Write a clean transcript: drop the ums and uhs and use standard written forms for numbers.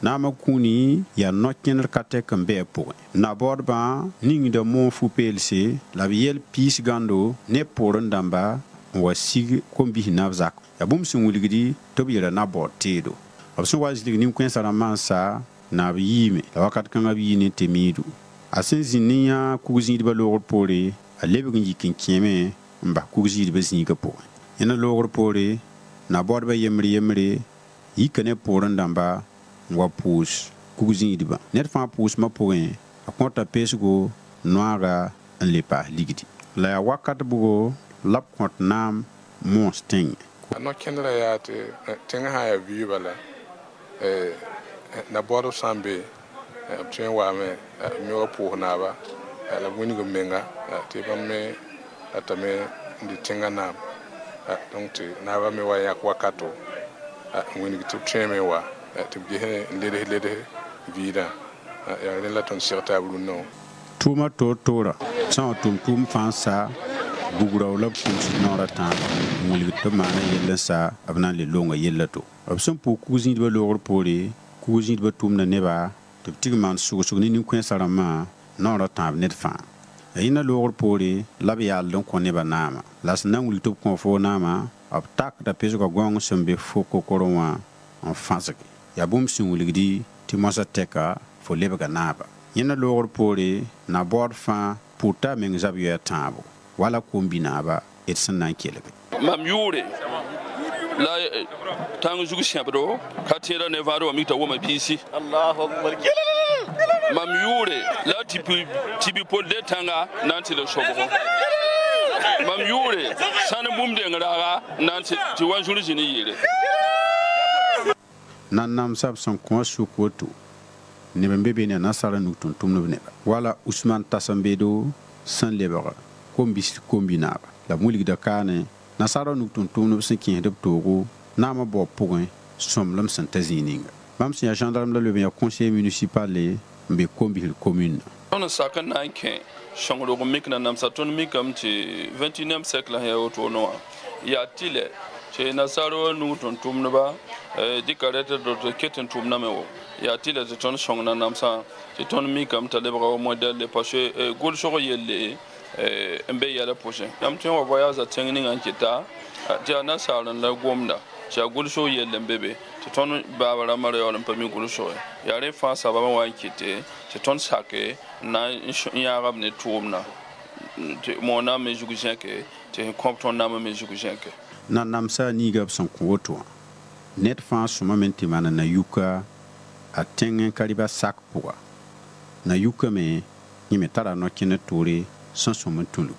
Nama kuni ya nokkin kate kan be pʋgẽ na bodba ningda mon fu pelse la yel pis gando ne poren damba wa sig Kombisri na zak ya bum sẽn wilgdi tɩ b yɛra na bod teedo b sẽn wa zĩlig nin-kãensã rãmb mansa na b yiime la wakat kãngã b yɩ ne tɩ miidu a sẽn zĩnd ne yã kug-zĩidbã loogr poore a lebg n yik n kẽeme n bas kug-zĩidbã zĩigã pʋgẽ yẽna loogr poore na bodbã yembre yika ne poren dãmba n wa pʋʋs kug-zĩidbã ned fãa pʋʋsmã pʋgẽ a kõta pesgo noaaga n le paas ligdi la yaa wakat bʋgo la b kõt naam mons tẽngẽ no-kẽndrã yaa tɩ tẽng sã n yaa vɩɩba la na bodb sã n be b tõe n waame me wa pʋʋs naaba la wĩneg menga tɩ bãmb me ratame n dɩ tẽngã naam donc tɩ naaba me wa yãk wakato wĩneg tɩ b tõeme wa tɩ b ges n ledes vɩɩdã yaa rẽ la tõnd seg taab rũnnã wã tʋʋmã toor-toora sã n wa tʋm tʋʋm fãa sa bugrao la b pʋʋs noorã tãag n wilg tɩ b maana yell n sa b na n le longa yella to b sẽn pʋʋs kug-zĩidbã loogr poore kug-zĩidbã tʋʋmda nebã tɩ b tɩg maan sʋgsg ne nin-kãensã rãmbã noorã tãab ned fãa a yĩna loogr poore la b yaald n kõ nebã naama la sẽn na n wilg tɩ b kõ foo naama b takda pesga gõong sẽn be fo kokorẽ wã n fãsge yaa bũmb sẽn wilgdi tɩ mosã tɛka fo lebga naaba yẽna loogr poore na baood fãa pʋʋta a meng zab yoɛɛ tãabo wala kombi naaba d sẽn na n kelge mam yʋʋre la tãng zug sẽbdo ka tẽeda ne vãad wa mik t'a wama piisi mam yʋʋre la tɩ bipol de tãnga na n tɩ le sobgo mam yʋʋre sãn bũmb deng raaga na n tɩ wa zũr zĩni yɩɩre Nanams-a b sẽn kõ a sʋk woto neb n be be ne nasara nug tʋm-tʋmdb neba wala usman tasembedo sẽn lebg Kombisri kombi naaba la b wilgda kaane nasara nug tʋm-tʋmdb sẽn kẽesd b toogo naamã baoob pʋgẽ sõmblem sẽn ta zĩig ninga bãmb sẽn yaa zãdarm la loeb n yaa conseil municipal n be Kombisri commune tõnd sak n na n kẽ sõngrg mik Nanams-a tõnd mikame tɩ 21e siècle sẽn yaa wotoonẽ wã yaa tɩlɛ tɩ nasara wa nug tʋm-tʋmdba dɩka rɛtd tɩ ket n tʋmdame wo yaa tɩlɛ tɩ tõnd sõng Nanams-a tɩ tõnd mikame t'a lebga wa modɛl parce que gʋlsg yelle n be yɛla pʋsẽ yãmb tõe n wa voyage a tẽng ninga n kɩta tɩ yaa nasaar n la gomda tɩ yaa gʋlsg yell n be be tɩ tõnd baaba rãmbã ra yaool n pa mi gʋlsge yaa rẽ fãa sababã wa n kɩte tɩ tõnd sake n na n yãagb ne tʋʋmdã tɩ moona me zug zẽke tɩ sẽn kõb tõnd naamã me zug zẽke Nanams-a niiga b sẽn kõ woto wã ned fãa sõmame tɩ maan na yuka a tẽng n ka rɩba sak pʋga na yukame yẽ me tara no-kẽnd toore sẽn sõm n tũlg